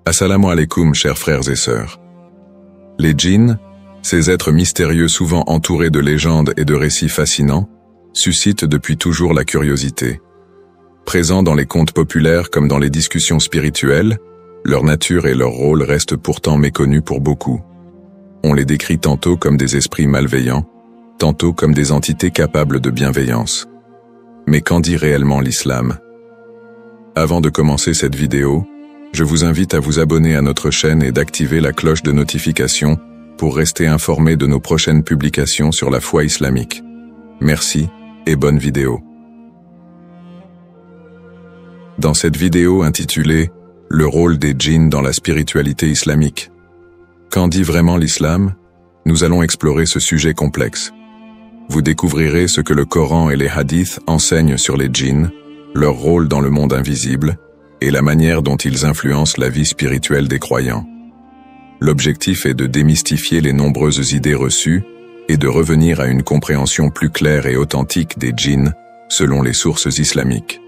Assalamu alaikum, chers frères et sœurs. Les djinns, ces êtres mystérieux souvent entourés de légendes et de récits fascinants, suscitent depuis toujours la curiosité. Présents dans les contes populaires comme dans les discussions spirituelles, leur nature et leur rôle restent pourtant méconnus pour beaucoup. On les décrit tantôt comme des esprits malveillants, tantôt comme des entités capables de bienveillance. Mais qu'en dit réellement l'islam? Avant de commencer cette vidéo, je vous invite à vous abonner à notre chaîne et d'activer la cloche de notification pour rester informé de nos prochaines publications sur la foi islamique. Merci et bonne vidéo. Dans cette vidéo intitulée « Le rôle des djinns dans la spiritualité islamique », qu'en dit vraiment l'islam? Nous allons explorer ce sujet complexe. Vous découvrirez ce que le Coran et les hadiths enseignent sur les djinns, leur rôle dans le monde invisible, et la manière dont ils influencent la vie spirituelle des croyants. L'objectif est de démystifier les nombreuses idées reçues et de revenir à une compréhension plus claire et authentique des djinns selon les sources islamiques.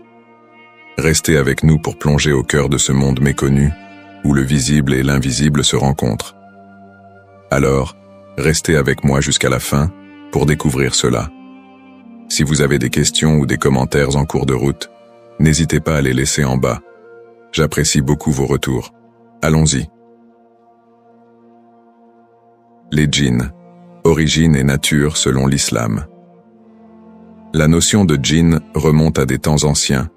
Restez avec nous pour plonger au cœur de ce monde méconnu, où le visible et l'invisible se rencontrent. Alors, restez avec moi jusqu'à la fin pour découvrir cela. Si vous avez des questions ou des commentaires en cours de route, n'hésitez pas à les laisser en bas. J'apprécie beaucoup vos retours. Allons-y. Les djinns, origine et nature selon l'islam. La notion de djinn remonte à des temps anciens,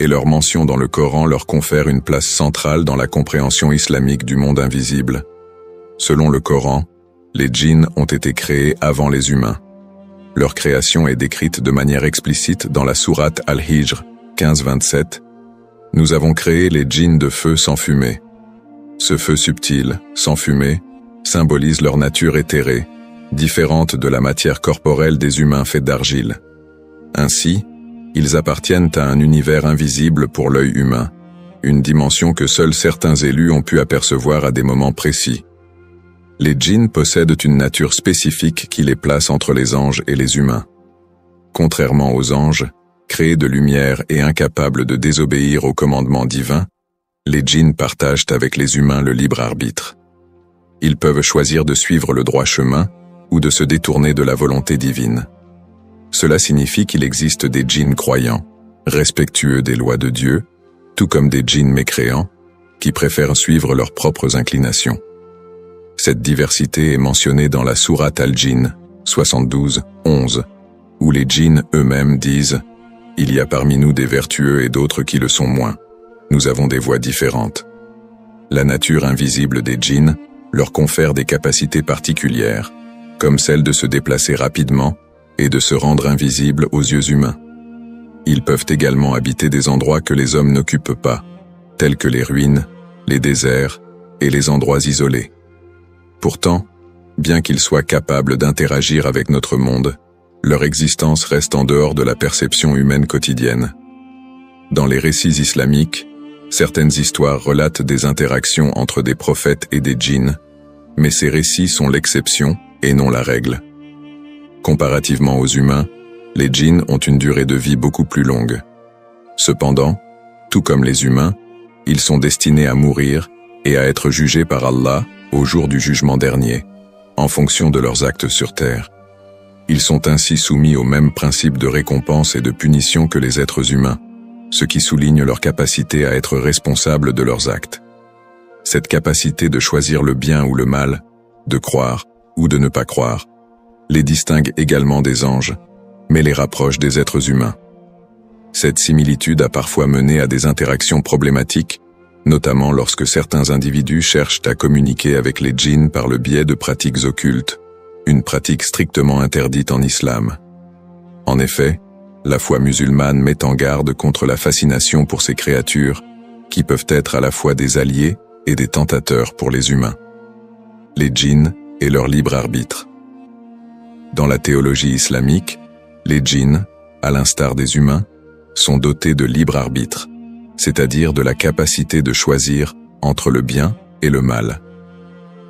et leur mention dans le Coran leur confère une place centrale dans la compréhension islamique du monde invisible. Selon le Coran, les djinns ont été créés avant les humains. Leur création est décrite de manière explicite dans la sourate Al-Hijr 15-27. Nous avons créé les djinns de feu sans fumée. Ce feu subtil, sans fumée, symbolise leur nature éthérée, différente de la matière corporelle des humains faits d'argile. Ainsi, ils appartiennent à un univers invisible pour l'œil humain, une dimension que seuls certains élus ont pu apercevoir à des moments précis. Les djinns possèdent une nature spécifique qui les place entre les anges et les humains. Contrairement aux anges, créés de lumière et incapables de désobéir aux commandements divins, les djinns partagent avec les humains le libre arbitre. Ils peuvent choisir de suivre le droit chemin ou de se détourner de la volonté divine. Cela signifie qu'il existe des djinns croyants, respectueux des lois de Dieu, tout comme des djinns mécréants, qui préfèrent suivre leurs propres inclinations. Cette diversité est mentionnée dans la sourate Al-Jinn 72-11, où les djinns eux-mêmes disent « Il y a parmi nous des vertueux et d'autres qui le sont moins. Nous avons des voies différentes. » La nature invisible des djinns leur confère des capacités particulières, comme celle de se déplacer rapidement et de se rendre invisibles aux yeux humains. Ils peuvent également habiter des endroits que les hommes n'occupent pas, tels que les ruines, les déserts et les endroits isolés. Pourtant, bien qu'ils soient capables d'interagir avec notre monde, leur existence reste en dehors de la perception humaine quotidienne. Dans les récits islamiques, certaines histoires relatent des interactions entre des prophètes et des djinns, mais ces récits sont l'exception et non la règle. Comparativement aux humains, les djinns ont une durée de vie beaucoup plus longue. Cependant, tout comme les humains, ils sont destinés à mourir et à être jugés par Allah au jour du jugement dernier, en fonction de leurs actes sur terre. Ils sont ainsi soumis au même principe de récompense et de punition que les êtres humains, ce qui souligne leur capacité à être responsables de leurs actes. Cette capacité de choisir le bien ou le mal, de croire ou de ne pas croire, les distingue également des anges, mais les rapproche des êtres humains. Cette similitude a parfois mené à des interactions problématiques, notamment lorsque certains individus cherchent à communiquer avec les djinns par le biais de pratiques occultes, une pratique strictement interdite en islam. En effet, la foi musulmane met en garde contre la fascination pour ces créatures, qui peuvent être à la fois des alliés et des tentateurs pour les humains. Les djinns et leur libre arbitre. Dans la théologie islamique, les djinns, à l'instar des humains, sont dotés de libre arbitre, c'est-à-dire de la capacité de choisir entre le bien et le mal.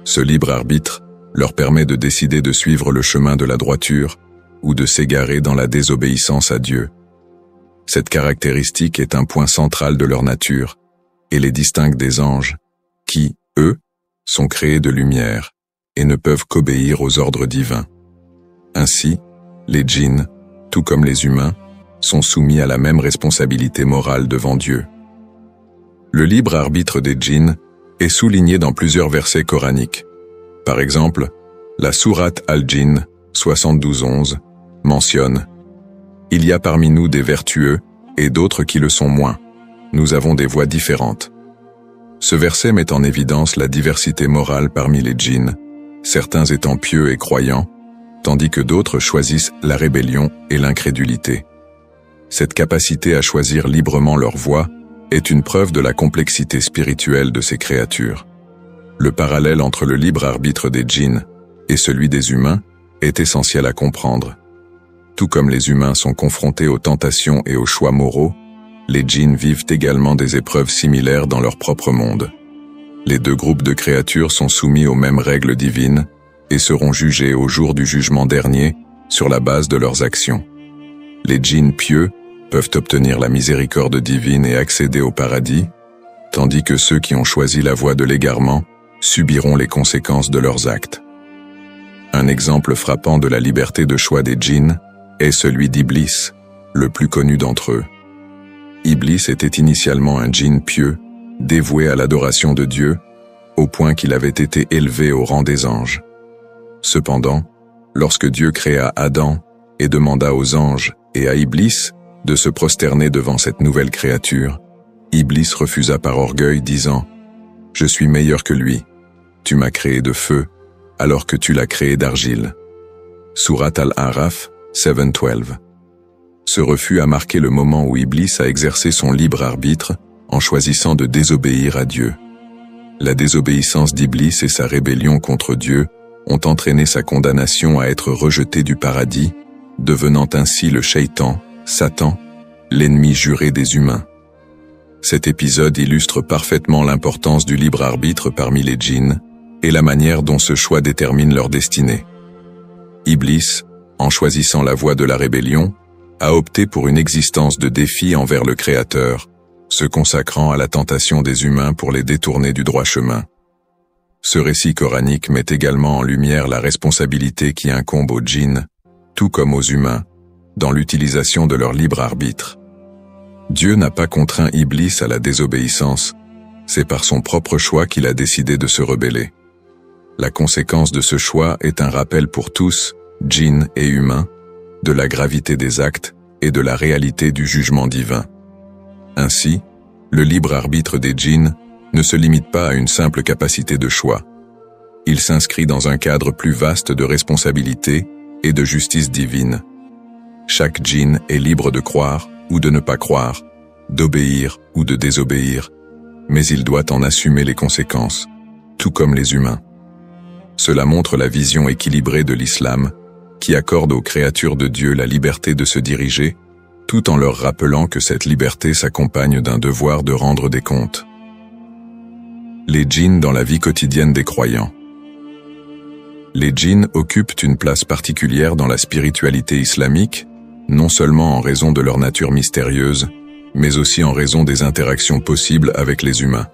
Ce libre arbitre leur permet de décider de suivre le chemin de la droiture ou de s'égarer dans la désobéissance à Dieu. Cette caractéristique est un point central de leur nature et les distingue des anges, qui, eux, sont créés de lumière et ne peuvent qu'obéir aux ordres divins. Ainsi, les djinns, tout comme les humains, sont soumis à la même responsabilité morale devant Dieu. Le libre arbitre des djinns est souligné dans plusieurs versets coraniques. Par exemple, la sourate Al-Djinn 72:11 mentionne « Il y a parmi nous des vertueux et d'autres qui le sont moins. Nous avons des voies différentes. » Ce verset met en évidence la diversité morale parmi les djinns, certains étant pieux et croyants, tandis que d'autres choisissent la rébellion et l'incrédulité. Cette capacité à choisir librement leur voie est une preuve de la complexité spirituelle de ces créatures. Le parallèle entre le libre arbitre des djinns et celui des humains est essentiel à comprendre. Tout comme les humains sont confrontés aux tentations et aux choix moraux, les djinns vivent également des épreuves similaires dans leur propre monde. Les deux groupes de créatures sont soumis aux mêmes règles divines et seront jugés au jour du jugement dernier sur la base de leurs actions. Les djinns pieux peuvent obtenir la miséricorde divine et accéder au paradis, tandis que ceux qui ont choisi la voie de l'égarement subiront les conséquences de leurs actes. Un exemple frappant de la liberté de choix des djinns est celui d'Iblis, le plus connu d'entre eux. Iblis était initialement un djinn pieux, dévoué à l'adoration de Dieu, au point qu'il avait été élevé au rang des anges. Cependant, lorsque Dieu créa Adam et demanda aux anges et à Iblis de se prosterner devant cette nouvelle créature, Iblis refusa par orgueil, disant « Je suis meilleur que lui. Tu m'as créé de feu, alors que tu l'as créé d'argile. » Sourate Al-A'raf 7:12. Ce refus a marqué le moment où Iblis a exercé son libre arbitre en choisissant de désobéir à Dieu. La désobéissance d'Iblis et sa rébellion contre Dieu ont entraîné sa condamnation à être rejeté du paradis, devenant ainsi le Shaitan, Satan, l'ennemi juré des humains. Cet épisode illustre parfaitement l'importance du libre arbitre parmi les djinns et la manière dont ce choix détermine leur destinée. Iblis, en choisissant la voie de la rébellion, a opté pour une existence de défi envers le Créateur, se consacrant à la tentation des humains pour les détourner du droit chemin. Ce récit coranique met également en lumière la responsabilité qui incombe aux djinns, tout comme aux humains, dans l'utilisation de leur libre arbitre. Dieu n'a pas contraint Iblis à la désobéissance, c'est par son propre choix qu'il a décidé de se rebeller. La conséquence de ce choix est un rappel pour tous, djinns et humains, de la gravité des actes et de la réalité du jugement divin. Ainsi, le libre arbitre des djinns ne se limite pas à une simple capacité de choix. Il s'inscrit dans un cadre plus vaste de responsabilité et de justice divine. Chaque djinn est libre de croire ou de ne pas croire, d'obéir ou de désobéir, mais il doit en assumer les conséquences, tout comme les humains. Cela montre la vision équilibrée de l'islam, qui accorde aux créatures de Dieu la liberté de se diriger, tout en leur rappelant que cette liberté s'accompagne d'un devoir de rendre des comptes. Les djinns dans la vie quotidienne des croyants. Les djinns occupent une place particulière dans la spiritualité islamique, non seulement en raison de leur nature mystérieuse, mais aussi en raison des interactions possibles avec les humains.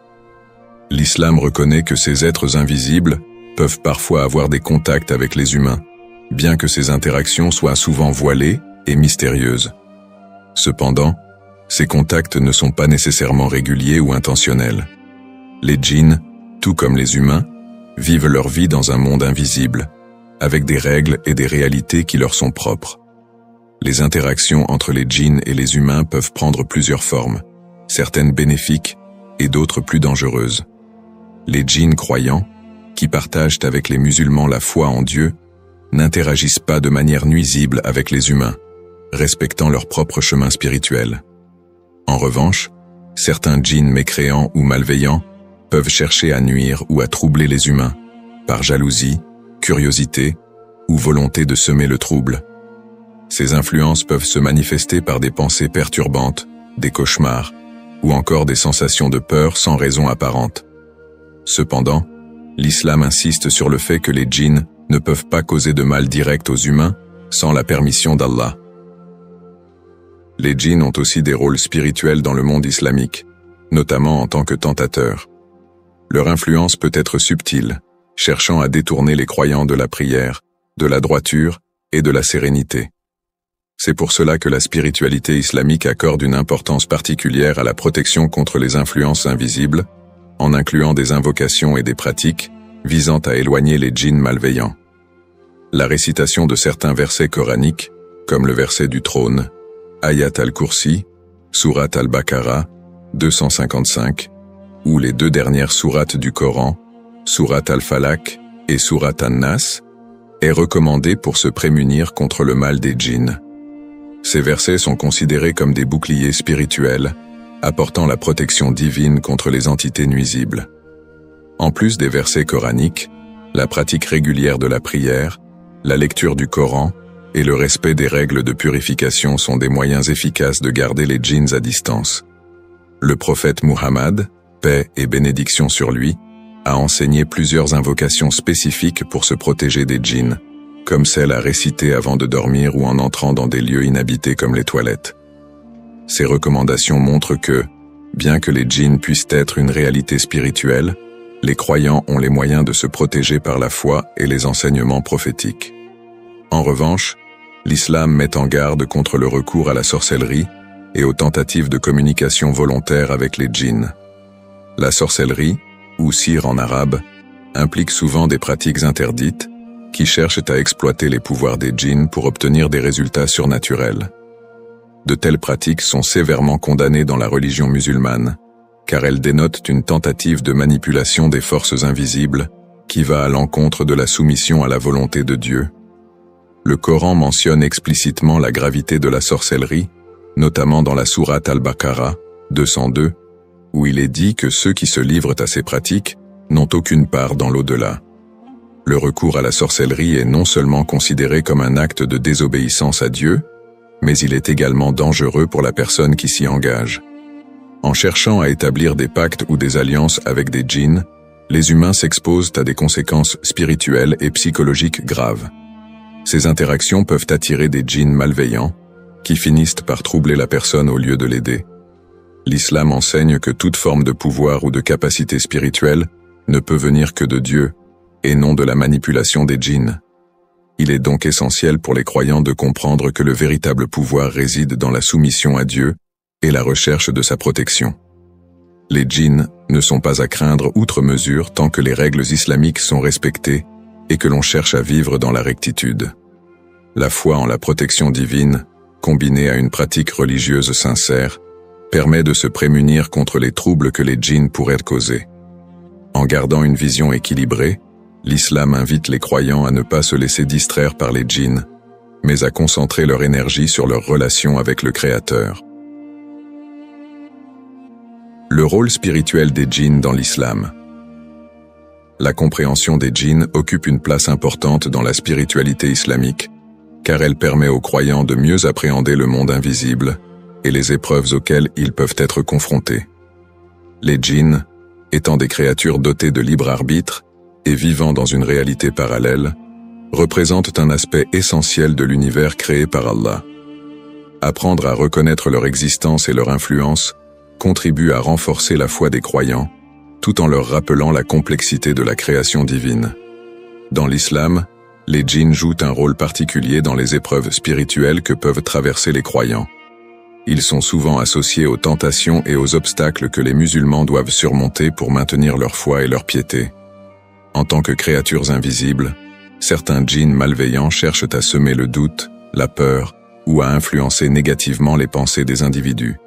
L'islam reconnaît que ces êtres invisibles peuvent parfois avoir des contacts avec les humains, bien que ces interactions soient souvent voilées et mystérieuses. Cependant, ces contacts ne sont pas nécessairement réguliers ou intentionnels. Les djinns, tout comme les humains, vivent leur vie dans un monde invisible, avec des règles et des réalités qui leur sont propres. Les interactions entre les djinns et les humains peuvent prendre plusieurs formes, certaines bénéfiques et d'autres plus dangereuses. Les djinns croyants, qui partagent avec les musulmans la foi en Dieu, n'interagissent pas de manière nuisible avec les humains, respectant leur propre chemin spirituel. En revanche, certains djinns mécréants ou malveillants peuvent chercher à nuire ou à troubler les humains, par jalousie, curiosité ou volonté de semer le trouble. Ces influences peuvent se manifester par des pensées perturbantes, des cauchemars, ou encore des sensations de peur sans raison apparente. Cependant, l'islam insiste sur le fait que les djinns ne peuvent pas causer de mal direct aux humains sans la permission d'Allah. Les djinns ont aussi des rôles spirituels dans le monde islamique, notamment en tant que tentateurs. Leur influence peut être subtile, cherchant à détourner les croyants de la prière, de la droiture et de la sérénité. C'est pour cela que la spiritualité islamique accorde une importance particulière à la protection contre les influences invisibles, en incluant des invocations et des pratiques visant à éloigner les djinns malveillants. La récitation de certains versets coraniques, comme le verset du trône, Ayat al-Kursi, Surat al-Baqarah, 255, ou les deux dernières sourates du Coran, Surat al-Falaq et Surat an-Nas, est recommandée pour se prémunir contre le mal des djinns. Ces versets sont considérés comme des boucliers spirituels, apportant la protection divine contre les entités nuisibles. En plus des versets coraniques, la pratique régulière de la prière, la lecture du Coran et le respect des règles de purification sont des moyens efficaces de garder les djinns à distance. Le prophète Muhammad, paix et bénédiction sur lui, a enseigné plusieurs invocations spécifiques pour se protéger des djinns, comme celle à réciter avant de dormir ou en entrant dans des lieux inhabités comme les toilettes. Ces recommandations montrent que, bien que les djinns puissent être une réalité spirituelle, les croyants ont les moyens de se protéger par la foi et les enseignements prophétiques. En revanche, l'islam met en garde contre le recours à la sorcellerie et aux tentatives de communication volontaire avec les djinns. La sorcellerie, ou sihr en arabe, implique souvent des pratiques interdites qui cherchent à exploiter les pouvoirs des djinns pour obtenir des résultats surnaturels. De telles pratiques sont sévèrement condamnées dans la religion musulmane, car elles dénotent une tentative de manipulation des forces invisibles qui va à l'encontre de la soumission à la volonté de Dieu. Le Coran mentionne explicitement la gravité de la sorcellerie, notamment dans la sourate al-Baqarah, 202, où il est dit que ceux qui se livrent à ces pratiques n'ont aucune part dans l'au-delà. Le recours à la sorcellerie est non seulement considéré comme un acte de désobéissance à Dieu, mais il est également dangereux pour la personne qui s'y engage. En cherchant à établir des pactes ou des alliances avec des djinns, les humains s'exposent à des conséquences spirituelles et psychologiques graves. Ces interactions peuvent attirer des djinns malveillants, qui finissent par troubler la personne au lieu de l'aider. L'islam enseigne que toute forme de pouvoir ou de capacité spirituelle ne peut venir que de Dieu, et non de la manipulation des djinns. Il est donc essentiel pour les croyants de comprendre que le véritable pouvoir réside dans la soumission à Dieu et la recherche de sa protection. Les djinns ne sont pas à craindre outre mesure tant que les règles islamiques sont respectées et que l'on cherche à vivre dans la rectitude. La foi en la protection divine, combinée à une pratique religieuse sincère, permet de se prémunir contre les troubles que les djinns pourraient causer. En gardant une vision équilibrée, l'islam invite les croyants à ne pas se laisser distraire par les djinns, mais à concentrer leur énergie sur leur relation avec le Créateur. Le rôle spirituel des djinns dans l'islam. La compréhension des djinns occupe une place importante dans la spiritualité islamique, car elle permet aux croyants de mieux appréhender le monde invisible et les épreuves auxquelles ils peuvent être confrontés. Les djinns, étant des créatures dotées de libre arbitre et vivant dans une réalité parallèle, représentent un aspect essentiel de l'univers créé par Allah. Apprendre à reconnaître leur existence et leur influence contribue à renforcer la foi des croyants, tout en leur rappelant la complexité de la création divine. Dans l'islam, les djinns jouent un rôle particulier dans les épreuves spirituelles que peuvent traverser les croyants. Ils sont souvent associés aux tentations et aux obstacles que les musulmans doivent surmonter pour maintenir leur foi et leur piété. En tant que créatures invisibles, certains djinns malveillants cherchent à semer le doute, la peur ou à influencer négativement les pensées des individus.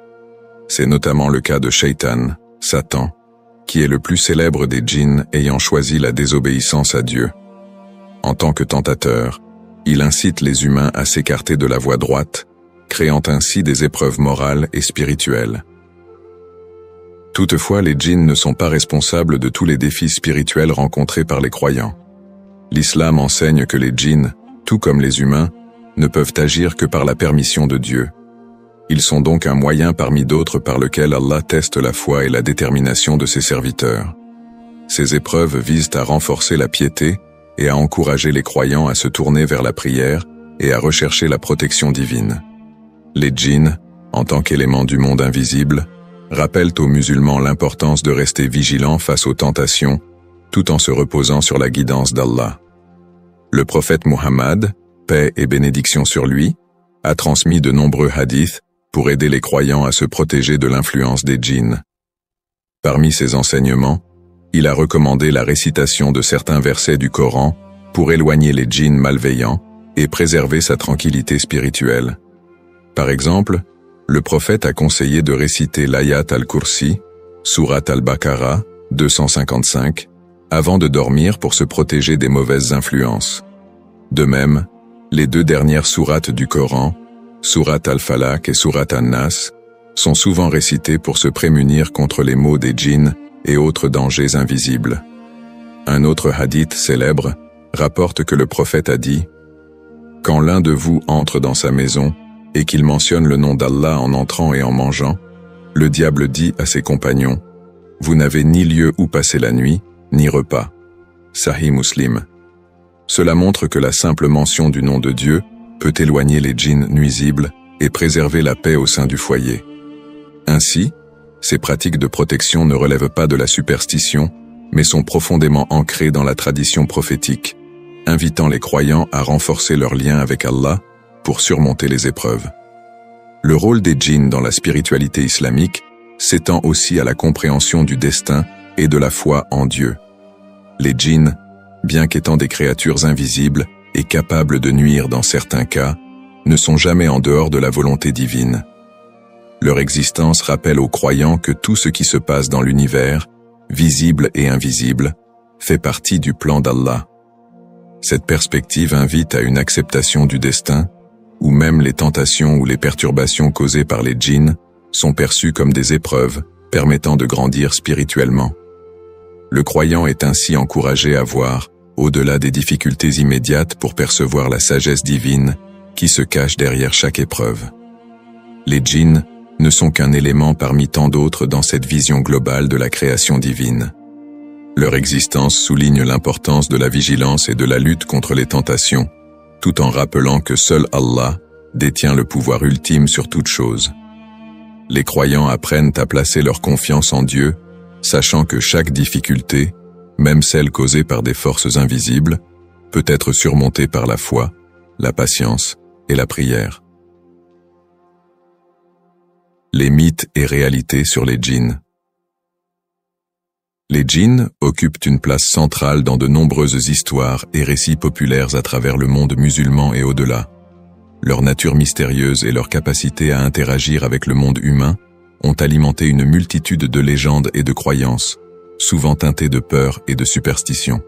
C'est notamment le cas de Shaitan, Satan, qui est le plus célèbre des djinns ayant choisi la désobéissance à Dieu. En tant que tentateur, il incite les humains à s'écarter de la voie droite, créant ainsi des épreuves morales et spirituelles. Toutefois, les djinns ne sont pas responsables de tous les défis spirituels rencontrés par les croyants. L'islam enseigne que les djinns, tout comme les humains, ne peuvent agir que par la permission de Dieu. Ils sont donc un moyen parmi d'autres par lequel Allah teste la foi et la détermination de ses serviteurs. Ces épreuves visent à renforcer la piété et à encourager les croyants à se tourner vers la prière et à rechercher la protection divine. Les djinns, en tant qu'éléments du monde invisible, rappellent aux musulmans l'importance de rester vigilants face aux tentations, tout en se reposant sur la guidance d'Allah. Le prophète Muhammad, paix et bénédiction sur lui, a transmis de nombreux hadiths pour aider les croyants à se protéger de l'influence des djinns. Parmi ses enseignements, il a recommandé la récitation de certains versets du Coran pour éloigner les djinns malveillants et préserver sa tranquillité spirituelle. Par exemple, le prophète a conseillé de réciter l'ayat al-Kursi, sourate al-Baqarah, 255, avant de dormir pour se protéger des mauvaises influences. De même, les 2 dernières sourates du Coran, sourate al-Falaq et sourate an-Nas, sont souvent récitées pour se prémunir contre les maux des djinns et autres dangers invisibles. Un autre hadith célèbre rapporte que le prophète a dit « Quand l'un de vous entre dans sa maison et qu'il mentionne le nom d'Allah en entrant et en mangeant, le diable dit à ses compagnons « Vous n'avez ni lieu où passer la nuit, ni repas. » Sahih Muslim. Cela montre que la simple mention du nom de Dieu peut éloigner les djinns nuisibles et préserver la paix au sein du foyer. Ainsi, ces pratiques de protection ne relèvent pas de la superstition, mais sont profondément ancrées dans la tradition prophétique, invitant les croyants à renforcer leur lien avec Allah pour surmonter les épreuves. Le rôle des djinns dans la spiritualité islamique s'étend aussi à la compréhension du destin et de la foi en Dieu. Les djinns, bien qu'étant des créatures invisibles et capables de nuire dans certains cas, ne sont jamais en dehors de la volonté divine. Leur existence rappelle aux croyants que tout ce qui se passe dans l'univers, visible et invisible, fait partie du plan d'Allah. Cette perspective invite à une acceptation du destin, où même les tentations ou les perturbations causées par les djinns sont perçues comme des épreuves permettant de grandir spirituellement. Le croyant est ainsi encouragé à voir, au-delà des difficultés immédiates pour percevoir la sagesse divine qui se cache derrière chaque épreuve. Les djinns ne sont qu'un élément parmi tant d'autres dans cette vision globale de la création divine. Leur existence souligne l'importance de la vigilance et de la lutte contre les tentations, tout en rappelant que seul Allah détient le pouvoir ultime sur toute chose. Les croyants apprennent à placer leur confiance en Dieu, sachant que chaque difficulté, même celle causée par des forces invisibles, peut être surmontée par la foi, la patience et la prière. Les mythes et réalités sur les djinns. Les djinns occupent une place centrale dans de nombreuses histoires et récits populaires à travers le monde musulman et au-delà. Leur nature mystérieuse et leur capacité à interagir avec le monde humain ont alimenté une multitude de légendes et de croyances, souvent teintées de peur et de superstition.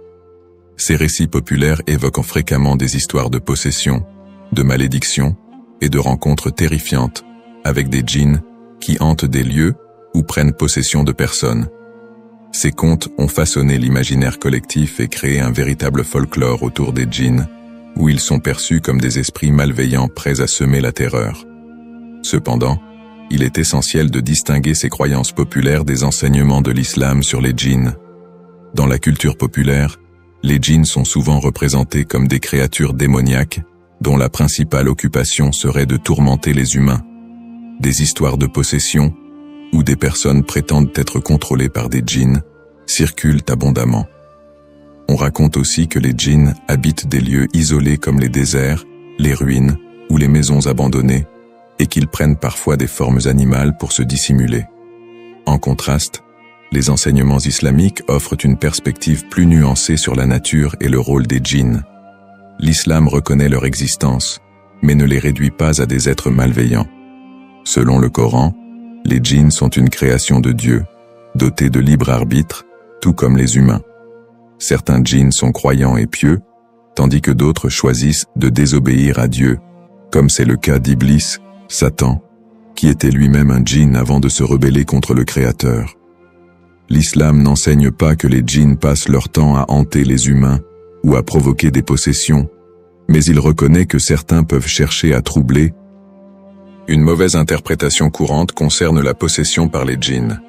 Ces récits populaires évoquent fréquemment des histoires de possession, de malédiction et de rencontres terrifiantes avec des djinns qui hantent des lieux ou prennent possession de personnes. Ces contes ont façonné l'imaginaire collectif et créé un véritable folklore autour des djinns, où ils sont perçus comme des esprits malveillants prêts à semer la terreur. Cependant, il est essentiel de distinguer ces croyances populaires des enseignements de l'islam sur les djinns. Dans la culture populaire, les djinns sont souvent représentés comme des créatures démoniaques dont la principale occupation serait de tourmenter les humains. Des histoires de possession, où des personnes prétendent être contrôlées par des djinns, circulent abondamment. On raconte aussi que les djinns habitent des lieux isolés comme les déserts, les ruines ou les maisons abandonnées, et qu'ils prennent parfois des formes animales pour se dissimuler. En contraste, les enseignements islamiques offrent une perspective plus nuancée sur la nature et le rôle des djinns. L'islam reconnaît leur existence, mais ne les réduit pas à des êtres malveillants. Selon le Coran, les djinns sont une création de Dieu, dotés de libre arbitre, tout comme les humains. Certains djinns sont croyants et pieux, tandis que d'autres choisissent de désobéir à Dieu, comme c'est le cas d'Iblis, Satan, qui était lui-même un djinn avant de se rebeller contre le Créateur. L'islam n'enseigne pas que les djinns passent leur temps à hanter les humains ou à provoquer des possessions, mais il reconnaît que certains peuvent chercher à troubler. Une mauvaise interprétation courante concerne la possession par les djinns.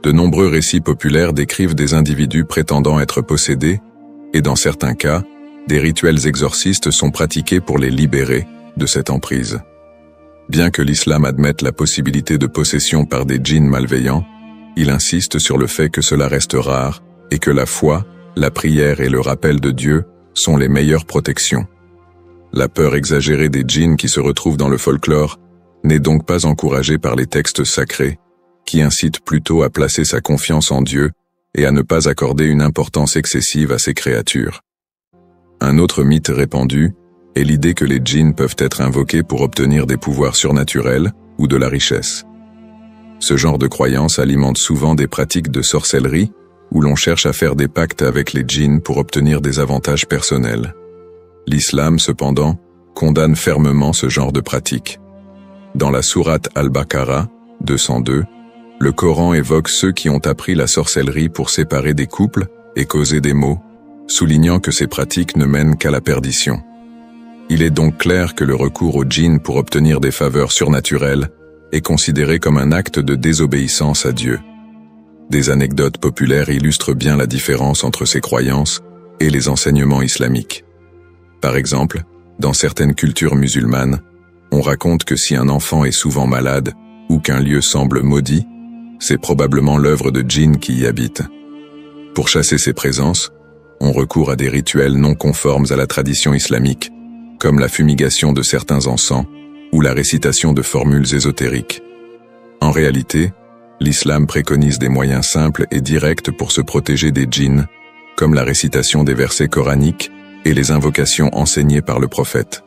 De nombreux récits populaires décrivent des individus prétendant être possédés, et dans certains cas, des rituels exorcistes sont pratiqués pour les libérer de cette emprise. Bien que l'islam admette la possibilité de possession par des djinns malveillants, il insiste sur le fait que cela reste rare et que la foi, la prière et le rappel de Dieu sont les meilleures protections. La peur exagérée des djinns qui se retrouvent dans le folklore n'est donc pas encouragée par les textes sacrés, qui incitent plutôt à placer sa confiance en Dieu et à ne pas accorder une importance excessive à ces créatures. Un autre mythe répandu est l'idée que les djinns peuvent être invoqués pour obtenir des pouvoirs surnaturels ou de la richesse. Ce genre de croyance alimente souvent des pratiques de sorcellerie où l'on cherche à faire des pactes avec les djinns pour obtenir des avantages personnels. L'islam, cependant, condamne fermement ce genre de pratique. Dans la sourate Al-Baqarah, 202, le Coran évoque ceux qui ont appris la sorcellerie pour séparer des couples et causer des maux, soulignant que ces pratiques ne mènent qu'à la perdition. Il est donc clair que le recours aux djinns pour obtenir des faveurs surnaturelles est considéré comme un acte de désobéissance à Dieu. Des anecdotes populaires illustrent bien la différence entre ces croyances et les enseignements islamiques. Par exemple, dans certaines cultures musulmanes, on raconte que si un enfant est souvent malade ou qu'un lieu semble maudit, c'est probablement l'œuvre de djinns qui y habitent. Pour chasser ces présences, on recourt à des rituels non conformes à la tradition islamique, comme la fumigation de certains encens ou la récitation de formules ésotériques. En réalité, l'islam préconise des moyens simples et directs pour se protéger des djinns, comme la récitation des versets coraniques et les invocations enseignées par le prophète.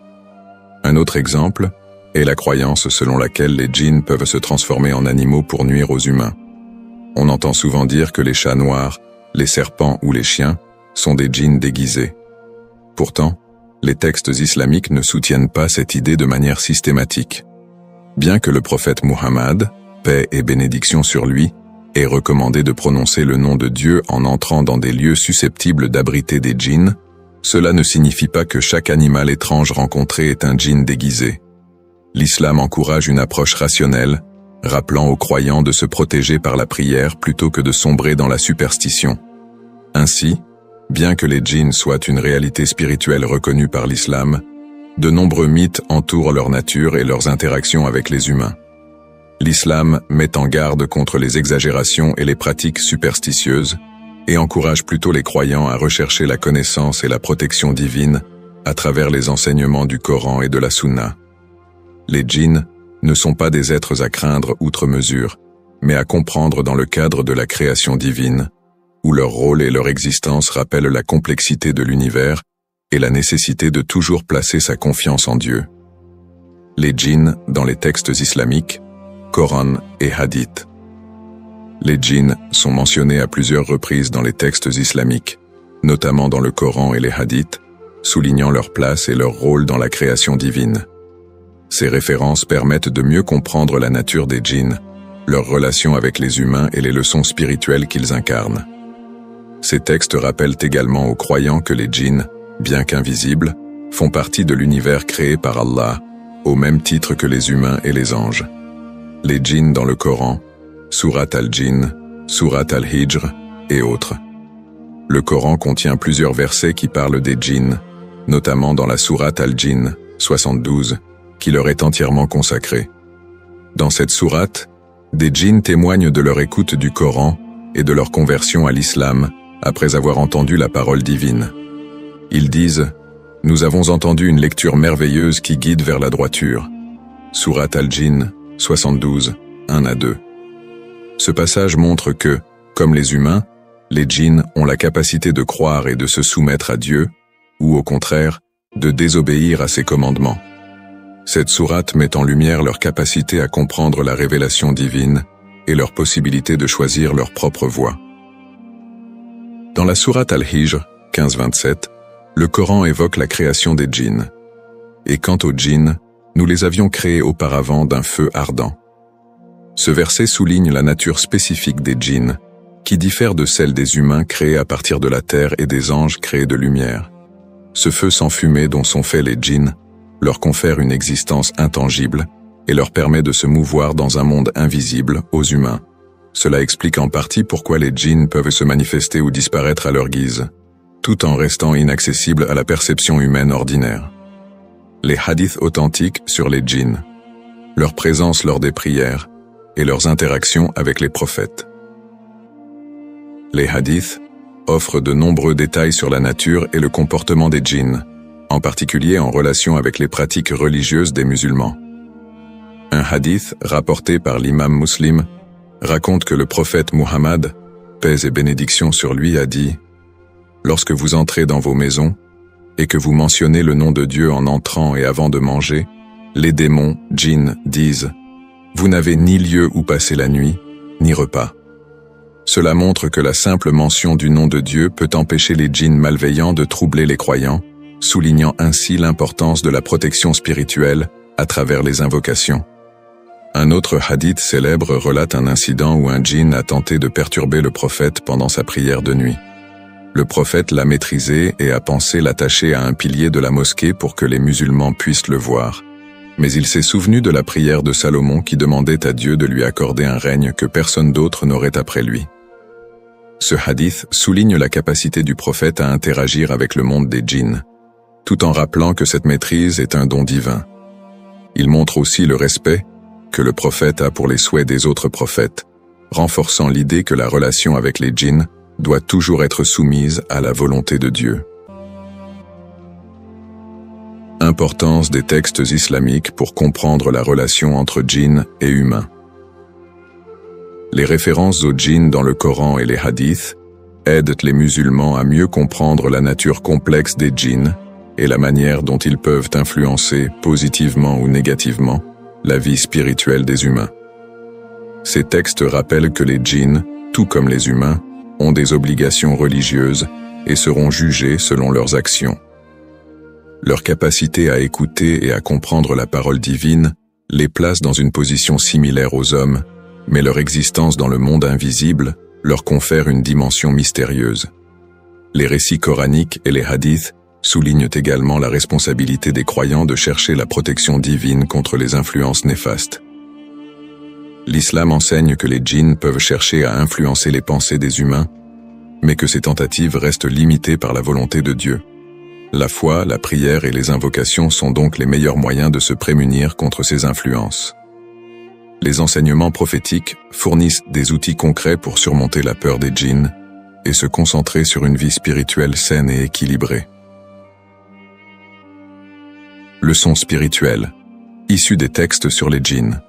Un autre exemple est la croyance selon laquelle les djinns peuvent se transformer en animaux pour nuire aux humains. On entend souvent dire que les chats noirs, les serpents ou les chiens sont des djinns déguisés. Pourtant, les textes islamiques ne soutiennent pas cette idée de manière systématique. Bien que le prophète Muhammad, paix et bénédiction sur lui, ait recommandé de prononcer le nom de Dieu en entrant dans des lieux susceptibles d'abriter des djinns, cela ne signifie pas que chaque animal étrange rencontré est un djinn déguisé. L'islam encourage une approche rationnelle, rappelant aux croyants de se protéger par la prière plutôt que de sombrer dans la superstition. Ainsi, bien que les djinns soient une réalité spirituelle reconnue par l'islam, de nombreux mythes entourent leur nature et leurs interactions avec les humains. L'islam met en garde contre les exagérations et les pratiques superstitieuses et encourage plutôt les croyants à rechercher la connaissance et la protection divine à travers les enseignements du Coran et de la Sunna. Les djinns ne sont pas des êtres à craindre outre mesure, mais à comprendre dans le cadre de la création divine, où leur rôle et leur existence rappellent la complexité de l'univers et la nécessité de toujours placer sa confiance en Dieu. Les djinns dans les textes islamiques, Coran et Hadith. Les djinns sont mentionnés à plusieurs reprises dans les textes islamiques, notamment dans le Coran et les Hadiths, soulignant leur place et leur rôle dans la création divine. Ces références permettent de mieux comprendre la nature des djinns, leur relation avec les humains et les leçons spirituelles qu'ils incarnent. Ces textes rappellent également aux croyants que les djinns, bien qu'invisibles, font partie de l'univers créé par Allah, au même titre que les humains et les anges. Les djinns dans le Coran, Sourate Al-Djinn, Sourate Al-Hijr et autres. Le Coran contient plusieurs versets qui parlent des djinns, notamment dans la Sourate Al-Djinn, 72, qui leur est entièrement consacrée. Dans cette sourate, des djinns témoignent de leur écoute du Coran et de leur conversion à l'islam après avoir entendu la parole divine. Ils disent « Nous avons entendu une lecture merveilleuse qui guide vers la droiture » Sourate Al-Djinn, 72, 1-2. Ce passage montre que, comme les humains, les djinns ont la capacité de croire et de se soumettre à Dieu, ou au contraire, de désobéir à ses commandements. Cette sourate met en lumière leur capacité à comprendre la révélation divine et leur possibilité de choisir leur propre voie. Dans la sourate Al-Hijr, 15-27, le Coran évoque la création des djinns. Et quant aux djinns, nous les avions créés auparavant d'un feu ardent. Ce verset souligne la nature spécifique des djinns, qui diffère de celle des humains créés à partir de la terre et des anges créés de lumière. Ce feu sans fumée dont sont faits les djinns leur confère une existence intangible et leur permet de se mouvoir dans un monde invisible aux humains. Cela explique en partie pourquoi les djinns peuvent se manifester ou disparaître à leur guise, tout en restant inaccessibles à la perception humaine ordinaire. Les hadiths authentiques sur les djinns. leur présence lors des prières et leurs interactions avec les prophètes. Les hadiths offrent de nombreux détails sur la nature et le comportement des djinns, en particulier en relation avec les pratiques religieuses des musulmans. Un hadith rapporté par l'imam Muslim raconte que le prophète Muhammad, paix et bénédiction sur lui, a dit « Lorsque vous entrez dans vos maisons et que vous mentionnez le nom de Dieu en entrant et avant de manger, les démons, djinns, disent « Vous n'avez ni lieu où passer la nuit, ni repas. » Cela montre que la simple mention du nom de Dieu peut empêcher les djinns malveillants de troubler les croyants, soulignant ainsi l'importance de la protection spirituelle à travers les invocations. Un autre hadith célèbre relate un incident où un djinn a tenté de perturber le prophète pendant sa prière de nuit. Le prophète l'a maîtrisé et a pensé l'attacher à un pilier de la mosquée pour que les musulmans puissent le voir. Mais il s'est souvenu de la prière de Salomon qui demandait à Dieu de lui accorder un règne que personne d'autre n'aurait après lui. Ce hadith souligne la capacité du prophète à interagir avec le monde des djinns, tout en rappelant que cette maîtrise est un don divin. Il montre aussi le respect que le prophète a pour les souhaits des autres prophètes, renforçant l'idée que la relation avec les djinns doit toujours être soumise à la volonté de Dieu. Importance des textes islamiques pour comprendre la relation entre djinns et humains. Les références aux djinns dans le Coran et les hadiths aident les musulmans à mieux comprendre la nature complexe des djinns et la manière dont ils peuvent influencer, positivement ou négativement, la vie spirituelle des humains. Ces textes rappellent que les djinns, tout comme les humains, ont des obligations religieuses et seront jugés selon leurs actions. Leur capacité à écouter et à comprendre la parole divine les place dans une position similaire aux hommes, mais leur existence dans le monde invisible leur confère une dimension mystérieuse. Les récits coraniques et les hadiths soulignent également la responsabilité des croyants de chercher la protection divine contre les influences néfastes. L'islam enseigne que les djinns peuvent chercher à influencer les pensées des humains, mais que ces tentatives restent limitées par la volonté de Dieu. La foi, la prière et les invocations sont donc les meilleurs moyens de se prémunir contre ces influences. Les enseignements prophétiques fournissent des outils concrets pour surmonter la peur des djinns et se concentrer sur une vie spirituelle saine et équilibrée. Leçons spirituelles, issues des textes sur les djinns.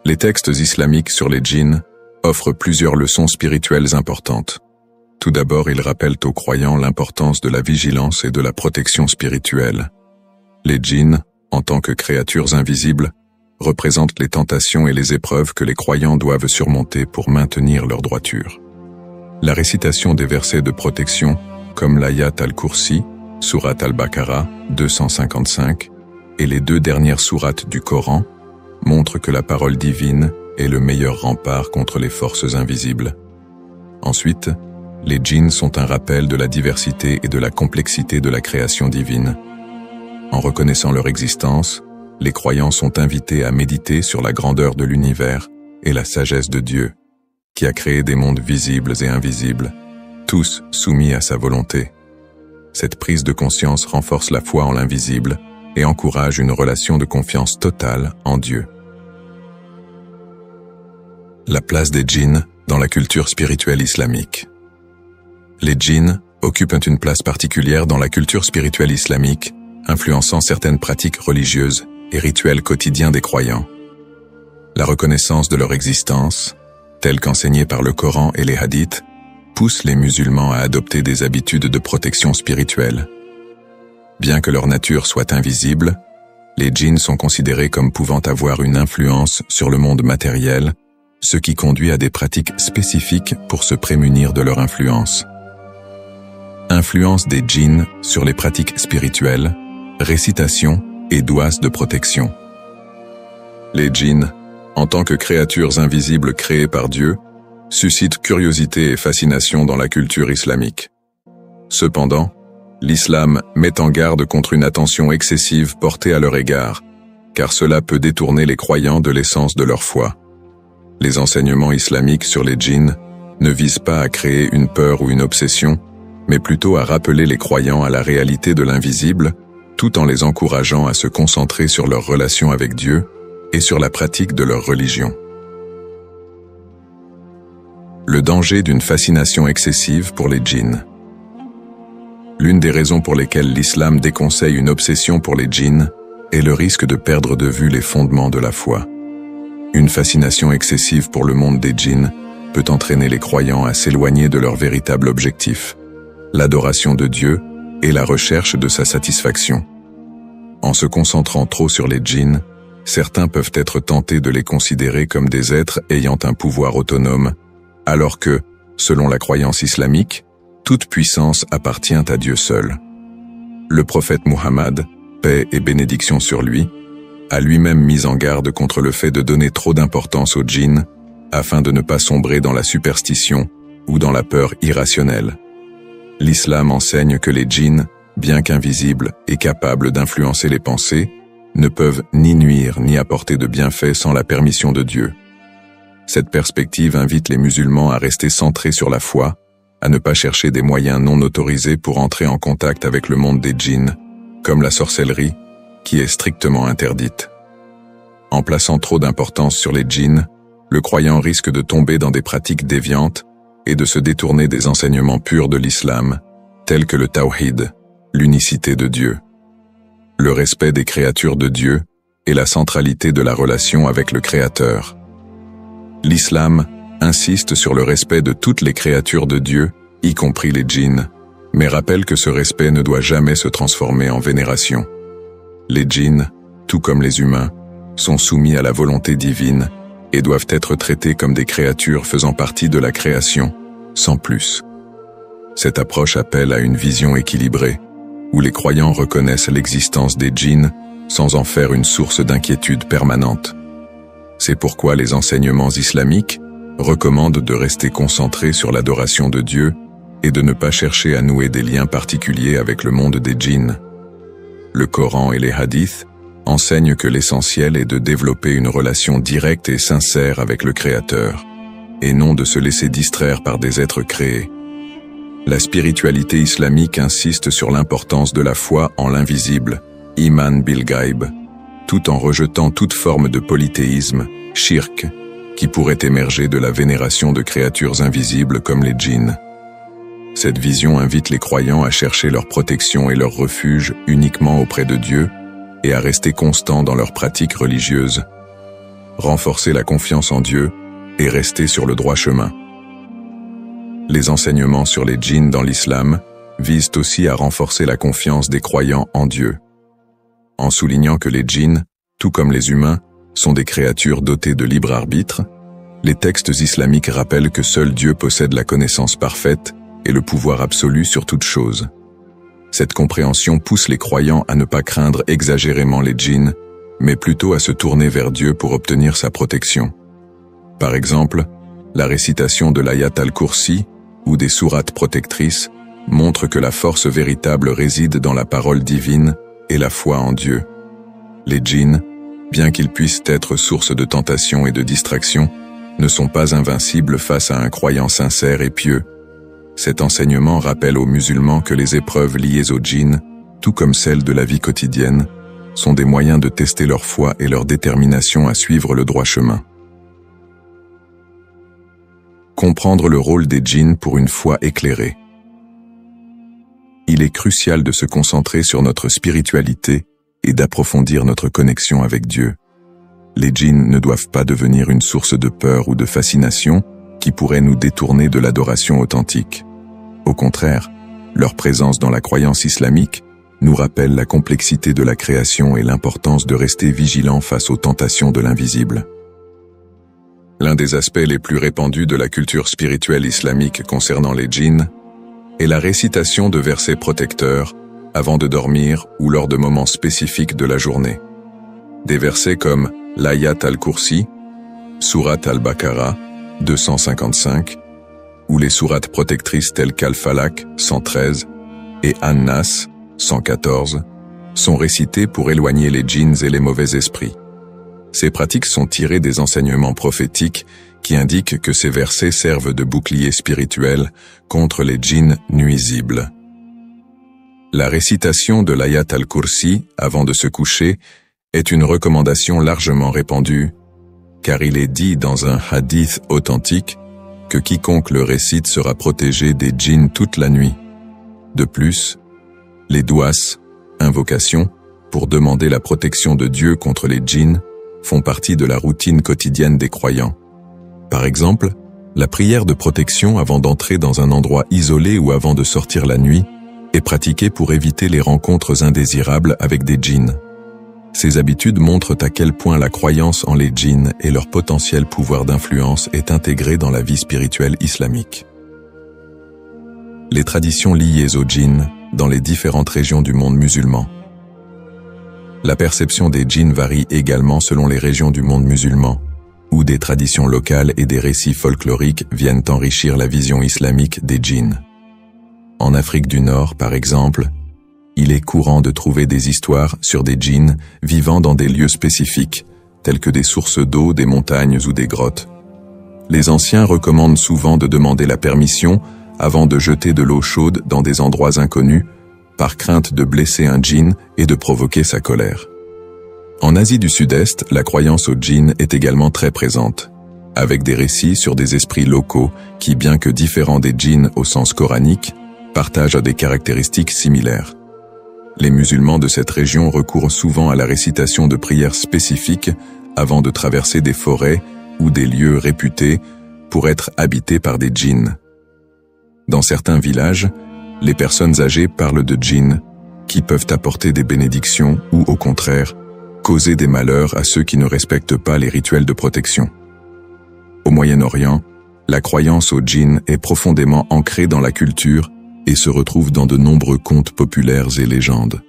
Les textes islamiques sur les djinns offrent plusieurs leçons spirituelles importantes. Tout d'abord, ils rappellent aux croyants l'importance de la vigilance et de la protection spirituelle. Les djinns, en tant que créatures invisibles, représentent les tentations et les épreuves que les croyants doivent surmonter pour maintenir leur droiture. La récitation des versets de protection, comme l'ayat al-Kursi, Surat al-Baqarah 255, et les 2 dernières sourates du Coran, montrent que la parole divine est le meilleur rempart contre les forces invisibles. Ensuite, les djinns sont un rappel de la diversité et de la complexité de la création divine. En reconnaissant leur existence, les croyants sont invités à méditer sur la grandeur de l'univers et la sagesse de Dieu, qui a créé des mondes visibles et invisibles, tous soumis à sa volonté. Cette prise de conscience renforce la foi en l'invisible et encourage une relation de confiance totale en Dieu. La place des djinns dans la culture spirituelle islamique. Les djinns occupent une place particulière dans la culture spirituelle islamique, influençant certaines pratiques religieuses et rituels quotidiens des croyants. La reconnaissance de leur existence, telle qu'enseignée par le Coran et les hadiths, pousse les musulmans à adopter des habitudes de protection spirituelle. Bien que leur nature soit invisible, les djinns sont considérés comme pouvant avoir une influence sur le monde matériel, ce qui conduit à des pratiques spécifiques pour se prémunir de leur influence. Influence des djinns sur les pratiques spirituelles, récitation et douas de protection. Les djinns, en tant que créatures invisibles créées par Dieu, suscitent curiosité et fascination dans la culture islamique. Cependant, l'islam met en garde contre une attention excessive portée à leur égard, car cela peut détourner les croyants de l'essence de leur foi. Les enseignements islamiques sur les djinns ne visent pas à créer une peur ou une obsession, mais plutôt à rappeler les croyants à la réalité de l'invisible, tout en les encourageant à se concentrer sur leur relation avec Dieu et sur la pratique de leur religion. Le danger d'une fascination excessive pour les djinns. L'une des raisons pour lesquelles l'islam déconseille une obsession pour les djinns est le risque de perdre de vue les fondements de la foi. Une fascination excessive pour le monde des djinns peut entraîner les croyants à s'éloigner de leur véritable objectif, l'adoration de Dieu et la recherche de sa satisfaction. En se concentrant trop sur les djinns, certains peuvent être tentés de les considérer comme des êtres ayant un pouvoir autonome, alors que, selon la croyance islamique, toute puissance appartient à Dieu seul. Le prophète Muhammad, paix et bénédiction sur lui, a lui-même mis en garde contre le fait de donner trop d'importance aux djinns afin de ne pas sombrer dans la superstition ou dans la peur irrationnelle. L'islam enseigne que les djinns, bien qu'invisibles et capables d'influencer les pensées, ne peuvent ni nuire ni apporter de bienfaits sans la permission de Dieu. Cette perspective invite les musulmans à rester centrés sur la foi, à ne pas chercher des moyens non autorisés pour entrer en contact avec le monde des djinns, comme la sorcellerie, qui est strictement interdite. En plaçant trop d'importance sur les djinns, le croyant risque de tomber dans des pratiques déviantes et de se détourner des enseignements purs de l'islam, tels que le tawhid, l'unicité de Dieu, le respect des créatures de Dieu et la centralité de la relation avec le Créateur. L'islam insiste sur le respect de toutes les créatures de Dieu, y compris les djinns, mais rappelle que ce respect ne doit jamais se transformer en vénération. Les djinns, tout comme les humains, sont soumis à la volonté divine et doivent être traités comme des créatures faisant partie de la création, sans plus. Cette approche appelle à une vision équilibrée, où les croyants reconnaissent l'existence des djinns sans en faire une source d'inquiétude permanente. C'est pourquoi les enseignements islamiques recommandent de rester concentrés sur l'adoration de Dieu et de ne pas chercher à nouer des liens particuliers avec le monde des djinns. Le Coran et les hadiths enseignent que l'essentiel est de développer une relation directe et sincère avec le Créateur, et non de se laisser distraire par des êtres créés. La spiritualité islamique insiste sur l'importance de la foi en l'invisible, iman bil ghaib, tout en rejetant toute forme de polythéisme, shirk, qui pourrait émerger de la vénération de créatures invisibles comme les djinns. Cette vision invite les croyants à chercher leur protection et leur refuge uniquement auprès de Dieu et à rester constants dans leurs pratiques religieuses, renforcer la confiance en Dieu et rester sur le droit chemin. Les enseignements sur les djinns dans l'islam visent aussi à renforcer la confiance des croyants en Dieu, en soulignant que les djinns, tout comme les humains, sont des créatures dotées de libre arbitre. Les textes islamiques rappellent que seul Dieu possède la connaissance parfaite et le pouvoir absolu sur toute chose. Cette compréhension pousse les croyants à ne pas craindre exagérément les djinns, mais plutôt à se tourner vers Dieu pour obtenir sa protection. Par exemple, la récitation de l'ayat al-Kursi ou des sourates protectrices montre que la force véritable réside dans la parole divine et la foi en Dieu. Les djinns, bien qu'ils puissent être source de tentation et de distraction, ne sont pas invincibles face à un croyant sincère et pieux. Cet enseignement rappelle aux musulmans que les épreuves liées aux djinns, tout comme celles de la vie quotidienne, sont des moyens de tester leur foi et leur détermination à suivre le droit chemin. Comprendre le rôle des djinns pour une foi éclairée. Il est crucial de se concentrer sur notre spiritualité et d'approfondir notre connexion avec Dieu. Les djinns ne doivent pas devenir une source de peur ou de fascination qui pourrait nous détourner de l'adoration authentique. Au contraire, leur présence dans la croyance islamique nous rappelle la complexité de la création et l'importance de rester vigilant face aux tentations de l'invisible. L'un des aspects les plus répandus de la culture spirituelle islamique concernant les djinns est la récitation de versets protecteurs avant de dormir ou lors de moments spécifiques de la journée. Des versets comme l'ayat al-Kursi, Surat al-Baqarah 255, ou les sourates protectrices telles qu'Al-Falaq 113 et An-Nas 114 sont récitées pour éloigner les djinns et les mauvais esprits. Ces pratiques sont tirées des enseignements prophétiques qui indiquent que ces versets servent de bouclier spirituel contre les djinns nuisibles. La récitation de l'ayat al-Kursi avant de se coucher est une recommandation largement répandue, car il est dit dans un hadith authentique que quiconque le récite sera protégé des djinns toute la nuit. De plus, les douas, invocations, pour demander la protection de Dieu contre les djinns, font partie de la routine quotidienne des croyants. Par exemple, la prière de protection avant d'entrer dans un endroit isolé ou avant de sortir la nuit est pratiquée pour éviter les rencontres indésirables avec des djinns. Ces habitudes montrent à quel point la croyance en les djinns et leur potentiel pouvoir d'influence est intégrée dans la vie spirituelle islamique. Les traditions liées aux djinns dans les différentes régions du monde musulman. La perception des djinns varie également selon les régions du monde musulman, où des traditions locales et des récits folkloriques viennent enrichir la vision islamique des djinns. En Afrique du Nord, par exemple, il est courant de trouver des histoires sur des djinns vivant dans des lieux spécifiques, tels que des sources d'eau, des montagnes ou des grottes. Les anciens recommandent souvent de demander la permission avant de jeter de l'eau chaude dans des endroits inconnus, par crainte de blesser un djinn et de provoquer sa colère. En Asie du Sud-Est, la croyance aux djinns est également très présente, avec des récits sur des esprits locaux qui, bien que différents des djinns au sens coranique, partagent des caractéristiques similaires. Les musulmans de cette région recourent souvent à la récitation de prières spécifiques avant de traverser des forêts ou des lieux réputés pour être habités par des djinns. Dans certains villages, les personnes âgées parlent de djinns qui peuvent apporter des bénédictions ou, au contraire, causer des malheurs à ceux qui ne respectent pas les rituels de protection. Au Moyen-Orient, la croyance aux djinns est profondément ancrée dans la culture et se retrouve dans de nombreux contes populaires et légendes.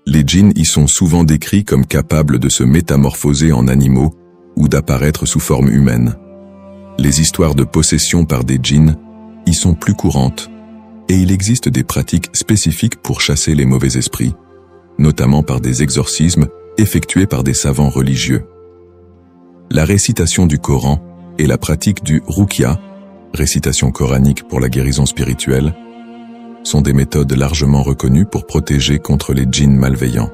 Les djinns y sont souvent décrits comme capables de se métamorphoser en animaux ou d'apparaître sous forme humaine. Les histoires de possession par des djinns y sont plus courantes, et il existe des pratiques spécifiques pour chasser les mauvais esprits, notamment par des exorcismes effectués par des savants religieux. La récitation du Coran et la pratique du ruqya, récitation coranique pour la guérison spirituelle, sont des méthodes largement reconnues pour protéger contre les djinns malveillants.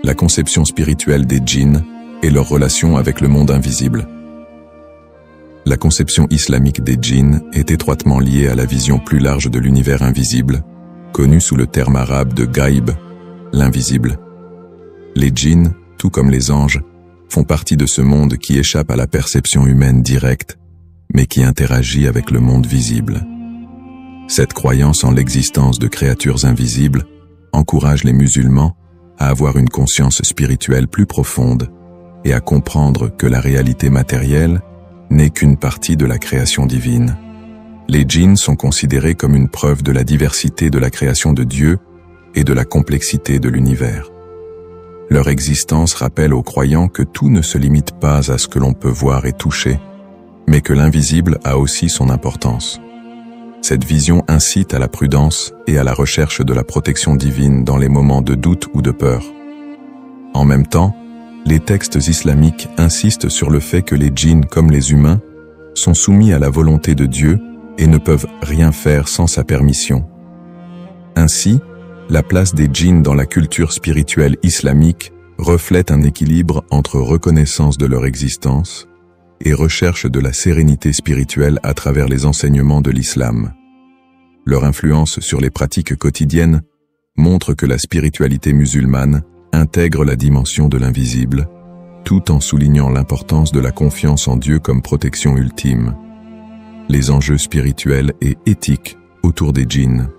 La conception spirituelle des djinns et leur relation avec le monde invisible. La conception islamique des djinns est étroitement liée à la vision plus large de l'univers invisible, connu sous le terme arabe de ghaib, l'invisible. Les djinns, tout comme les anges, font partie de ce monde qui échappe à la perception humaine directe, mais qui interagit avec le monde visible. Cette croyance en l'existence de créatures invisibles encourage les musulmans à avoir une conscience spirituelle plus profonde et à comprendre que la réalité matérielle n'est qu'une partie de la création divine. Les djinns sont considérés comme une preuve de la diversité de la création de Dieu et de la complexité de l'univers. Leur existence rappelle aux croyants que tout ne se limite pas à ce que l'on peut voir et toucher, mais que l'invisible a aussi son importance. Cette vision incite à la prudence et à la recherche de la protection divine dans les moments de doute ou de peur. En même temps, les textes islamiques insistent sur le fait que les djinns, comme les humains, sont soumis à la volonté de Dieu et ne peuvent rien faire sans sa permission. Ainsi, la place des djinns dans la culture spirituelle islamique reflète un équilibre entre reconnaissance de leur existence et recherche de la sérénité spirituelle à travers les enseignements de l'islam. Leur influence sur les pratiques quotidiennes montre que la spiritualité musulmane intègre la dimension de l'invisible, tout en soulignant l'importance de la confiance en Dieu comme protection ultime. Les enjeux spirituels et éthiques autour des djinns.